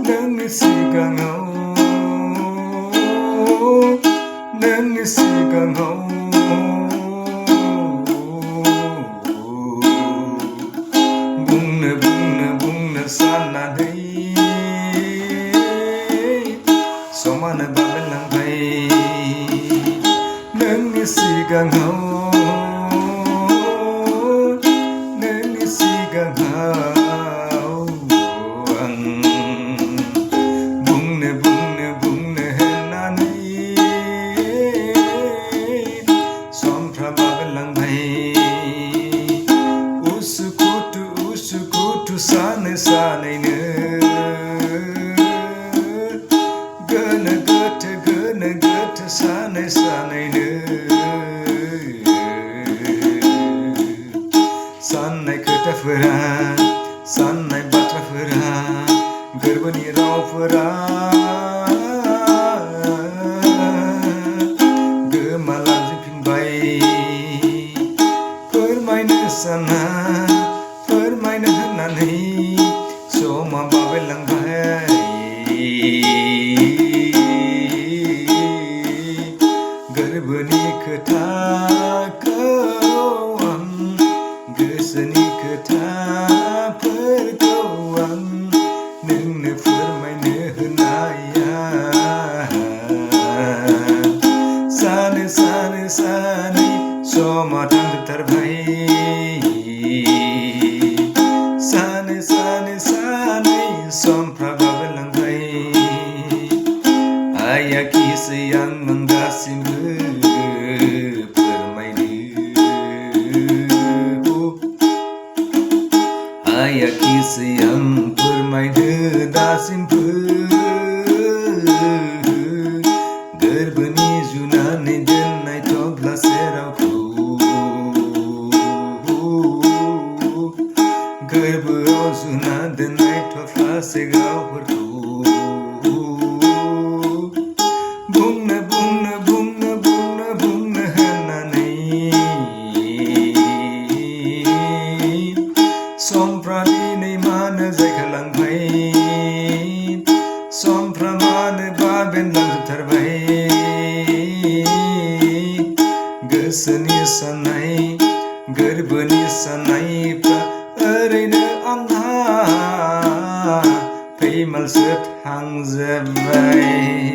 नोंनि सिगाङाव नोंनि सिगाङाव बुंनो साननानै समानो बाबेनलांबाय नोंनि सिगाङाव आं बुंनो होननानै समफ्रा बाबेनलांबाय उसुखुथु सानैनो गोनो गोथो सानैनो साननाय खोथाफोरा साननाय बाथ्राफोरा गोरबोनि रावफोरा गोमालांजोबफिनबाय फोरमायनो होननानै समा बाबेनलांबाय गोरबोनि खोथाखौ आं गोसोनि खोथाफोरखौ आं नोंनो फोरमायनो होनाया सानै समा थांजोबथारबाय सानै समफ्रा बाबेनलांबाय हायाखिसै आं दासिमबो हायाखिसै आं फोरमायनो दासिमबो गोरबोनि जुनानै दोननाय थफ्ला सेरावखौ गोरबोआव जुना दोननाय थफ्ला सेरावफोरखौ बुंनो होननानै समफ्रा दिनै मानो जायगालांबाय समफ्रा मानो बाबेनलांजोबथारबाय गोसोनि साननाय गोरबोनि साननायफ्रा ओरैनो आंहा फैमालसो थांजोबबाय।